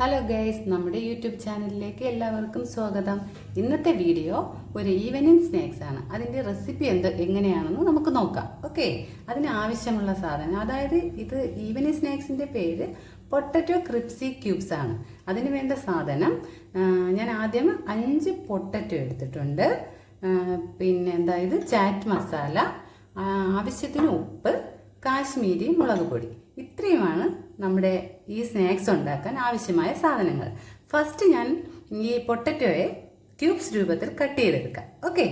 Hello guys, നമ്മുടെ YouTube ചാനലിലേക്ക് എല്ലാവർക്കും സ്വാഗതം. ഇന്നത്തെ വീഡിയോ ഒരു ഈവനിങ് സ്നാക്സ് ആണ്. അതിൻ്റെ റെസിപ്പി എങ്ങനെയാണെന്ന് നമുക്ക് നോക്കാം. ഓക്കെ, അതിന് ആവശ്യമുള്ള സാധനം, അതായത് ഇത് ഈവനിങ് സ്നാക്സിൻ്റെ പേര് പൊട്ടറ്റോ ക്രിപ്സി ക്യൂബ്സ് ആണ്. അതിന് വേണ്ട സാധനം, ഞാൻ ആദ്യം 5 പൊട്ടറ്റോ എടുത്തിട്ടുണ്ട്. പിന്നെ ഇത് ചാറ്റ് മസാല, ആവശ്യത്തിന് ഉപ്പ്, കാശ്മീരി മുളക് പൊടി. ഇത്രയുമാണ് നമ്മുടെ ഈ സ്നാക്സ് ഉണ്ടാക്കാൻ ആവശ്യമായ സാധനങ്ങൾ. ഫസ്റ്റ് ഞാൻ ഈ പൊട്ടറ്റോയെ ക്യൂബ്സ് രൂപത്തിൽ കട്ട് ചെയ്തെടുക്കാം. ഓക്കെ,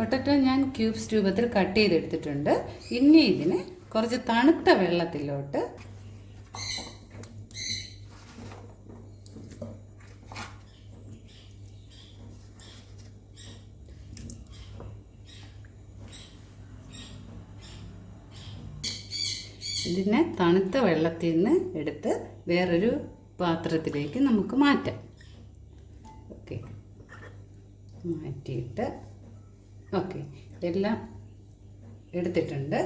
പൊട്ടറ്റോ ഞാൻ ക്യൂബ്സ് രൂപത്തിൽ കട്ട് ചെയ്തെടുത്തിട്ടുണ്ട്. ഇനി ഇതിനെ കുറച്ച് തണുത്ത വെള്ളത്തിലോട്ട് തണുത്ത വെള്ളത്തിൽ നിന്ന് എടുത്ത് വേറൊരു പാത്രത്തിലേക്ക് നമുക്ക് മാറ്റാം. ഓക്കെ, മാറ്റിയിട്ട് ഓക്കെ, എല്ലാം എടുത്തിട്ടുണ്ട്.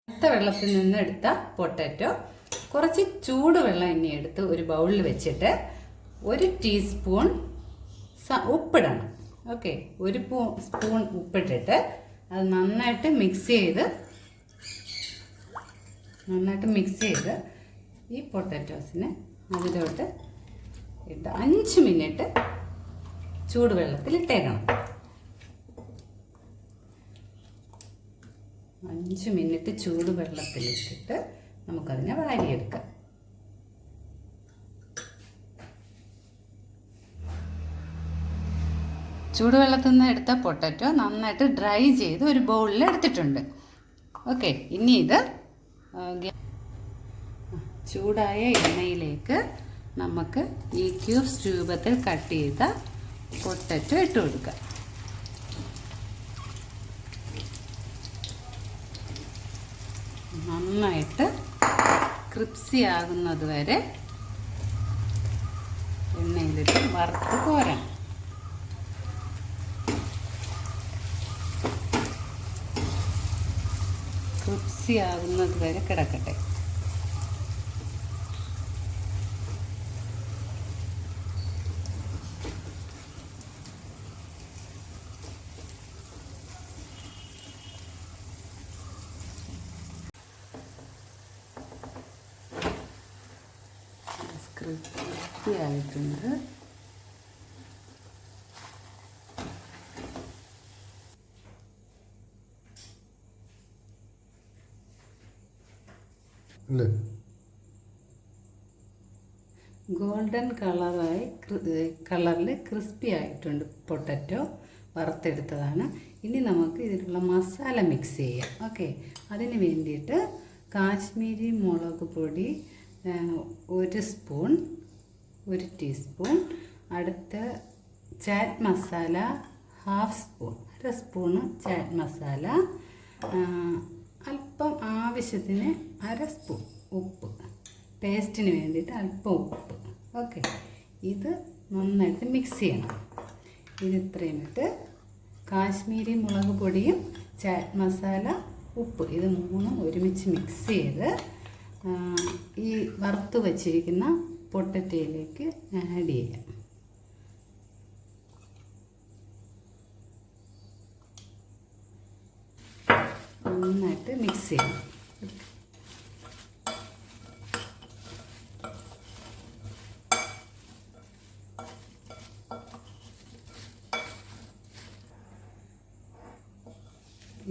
തണുത്ത വെള്ളത്തിൽ നിന്ന് എടുത്ത പൊട്ടാറ്റോ കുറച്ച് ചൂടുവെള്ളം ഇനി എടുത്ത് ഒരു ബൗളിൽ വെച്ചിട്ട് 1 ടീസ്പൂൺ ഉപ്പിടണം. ഓക്കെ, 1 സ്പൂൺ ഉപ്പിട്ടിട്ട് അത് നന്നായിട്ട് മിക്സ് ചെയ്ത് ഈ പൊട്ടാറ്റോസിനെ അതിലോട്ട് ഇട്ട് 5 മിനിറ്റ് ചൂടുവെള്ളത്തിൽ ഇട്ടേക്കണം. 5 മിനിറ്റ് ചൂടുവെള്ളത്തിലിട്ടിട്ട് നമുക്കതിനെ വാരിയെടുക്കാം. ചൂടുവെള്ളത്തിൽ നിന്ന് എടുത്ത പൊട്ടാറ്റോ നന്നായിട്ട് ഡ്രൈ ചെയ്ത് ഒരു ബൗളിൽ എടുത്തിട്ടുണ്ട്. ഓക്കെ, ഇനി ഇത് ചൂടായ എണ്ണയിലേക്ക് നമുക്ക് ഈ ക്യൂബ്സ് രൂപത്തിൽ കട്ട് ചെയ്ത പൊട്ടറ്റോ ഇട്ട് കൊടുക്കുക. നന്നായിട്ട് ക്രിപ്സി ആകുന്നത് വരെ എണ്ണയിലിട്ട് വറുത്ത് കോരണം. ക്രിപ്സി ആകുന്നത് വരെ കിടക്കട്ടെ. ക്രിസ്പി ആയിട്ടുണ്ട്. ഗോൾഡൻ കളറിൽ ക്രിസ്പി ആയിട്ടുണ്ട്. പൊട്ടറ്റോ വറുത്തെടുത്തതാണ്. ഇനി നമുക്ക് ഇതിലുള്ള മസാല മിക്സ് ചെയ്യാം. ഓക്കെ, അതിന് വേണ്ടിയിട്ട് കാശ്മീരി മുളക് പൊടി 1 സ്പൂൺ, 1 ടീസ്പൂൺ, അടുത്ത chat masala 1/2 spoon, 1 spoon chat masala, അല്പം ആവശ്യത്തിന് 1 സ്പൂൺ ഉപ്പ്, ടേസ്റ്റിന് വേണ്ടിയിട്ട് അല്പം ഉപ്പ്. ഓക്കെ, ഇത് നന്നായിട്ട് മിക്സ് ചെയ്യണം. ഇത് ഇത്രയും ഇട്ട് കാശ്മീരി മുളക് പൊടിയും ചാറ്റ് മസാല, ഉപ്പ്, ഇത് 3 ഒരുമിച്ച് മിക്സ് ചെയ്ത് ഈ വറുത്ത് വച്ചിരിക്കുന്ന പൊട്ടറ്റോയിലേക്ക് ആഡ് ചെയ്യാം. നന്നായിട്ട് മിക്സ് ചെയ്യണം.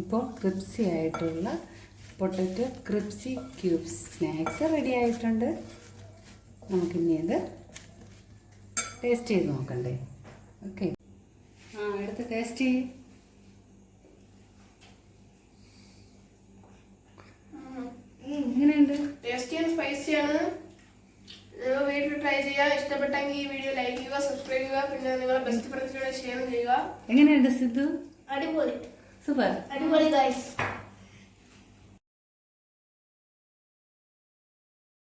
ഇപ്പോൾ ക്രിപ്സി ആയിട്ടുള്ള potato crispy cubes snacks ready ആയിട്ടുണ്ട്. നമുക്കിനി ഇത് ടേസ്റ്റ് ചെയ്ത് നോക്കണ്ടേ? ഓക്കെ, എടുത്ത് ടേസ്റ്റ് ചെയ്യും. ടേസ്റ്റി ആൻഡ് സ്പൈസി ആണ്. നിങ്ങൾ വീട്ടിൽ ട്രൈ ചെയ്യുക. ഇഷ്ടപ്പെട്ടെങ്കിൽ ഈ വീഡിയോ ലൈക്ക് ചെയ്യുക, സബ്സ്ക്രൈബ് ചെയ്യുക, പിന്നെ നിങ്ങളുടെ ബെസ്റ്റ് ഫ്രണ്ട്സിനോട് ഷെയർ ചെയ്യുക. എങ്ങനെയുണ്ട് സിദ്ധു? അടിപൊളി, സൂപ്പർ. അടിപൊളി ഗൈസ്.